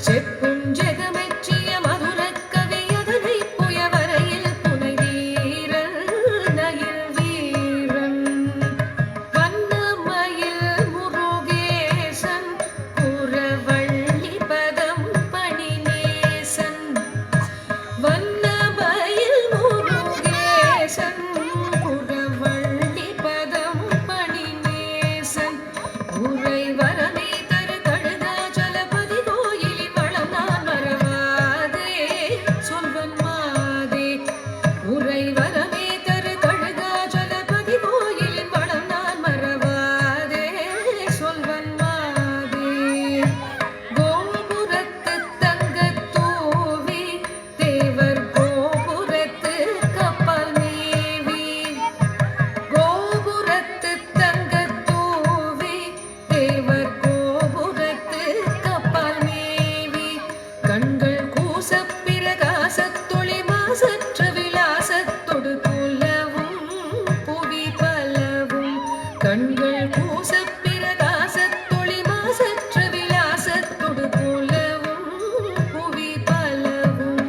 செப்பும் ஜெகமெற்றிய மதுரக் கவியதனை புயவரையில் புனை வீரன் நயில் வீரன் வண்ணமயில் முருகேசன் புறவள்ளி பதம் பணிநேசன் வண்ணமயில் முருகேசன் புறவள்ளி பதம் பணிநேசன் உரை வரமே தரு கழுதாச்சலபதி கோயிலின் வளம் நான் மறவாதே சொல்வன் மாதே உரை வரமே தரு கழுதாச்சலபதி கோயிலின் வளம் நான் மறவாதே சொல்வன் மாதே கோபுரத்து தங்கத் தூவி தேவர் கோபுரத்து கப்பல் மேவி கோபுரத்து தங்கத் தூவி தேவர் கோபுரத்து கப்பல் மேவி கண்கள் கூசப் பிரகாசத்தொளி மாசற்ற விலாசத்தொடு புலவும் புவி பலவும் கண்கள் கூசப் பிரகாசத்தொளி மாசற்ற விலாசத்தொடு புலவும் புவி பலவும்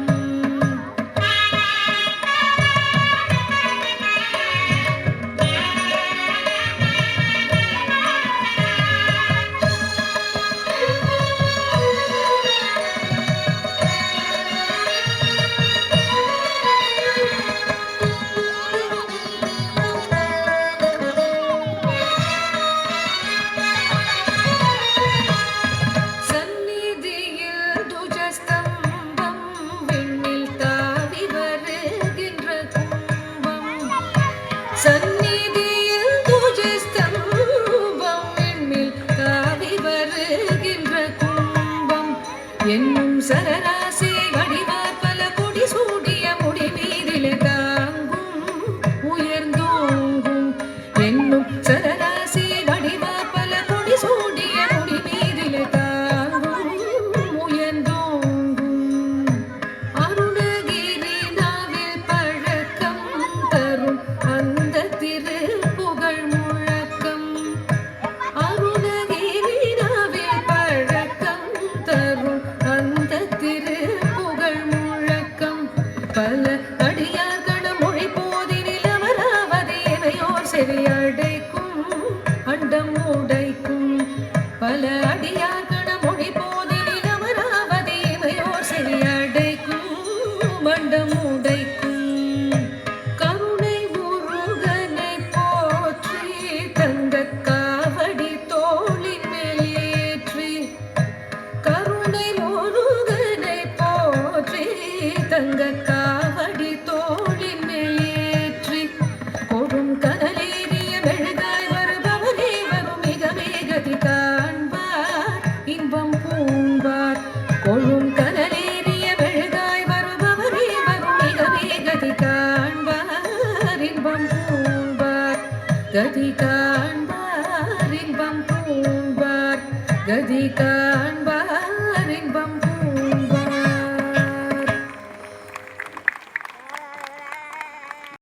சந்நிதியில் துஜஸ்தம்பம் விண்ணில் தாவி வருகின்ற கும்பம் சந்நிதியில் துஜஸ்தம்பம் விண்ணில் தாவி வருகின்ற கும்பம் என்னும் சரராசி வடிவார் பல கொடி சூடிய முடி மீதிலே தாங்கும் உயர்ந்தோங்கும் என்னும் சரராசி வடிவார் பல கொடி சூடிய முடி மீதிலே தாங்கும் உயர்ந்தோங்கும் அருணகிரி நாவில் பழக்கம் தரும் அந்த திரு புகழ் முழக்கம் அருணகிரி நாவில் பழக்கம் தரும் அந்த திரு புகழ் முழக்கம் பல அடியார்கண மொழி போதினில் அமராவதி இவையோர் செவியடைக்கும் அண்டம் உடைக்கும் பல அடியார்கண மொழி போதினில் அமராவதி இவையோர் செவியடைக்கும் அண்டம் உடைக்கும் கருணை முருகனை போற்றி தங்கக் காவடி தோளின் மேலேற்றி கருணை முருகனை போற்றி தங்கக் காவடி தோளின் மேலேற்றி கொடும் கனலேறிய மெழுகாய் வருபவனே வரும் மிக வேகதி காண்பார் இன்பம் பூண்பார் கொழும் கனலேறிய மெழுகாய் வருபவனே வரும் மிக வேகதி காண்பார் இன்பம் பூண்பார் கதி காண்பார் இன்பம் பூண்பார் கதி காண்பார்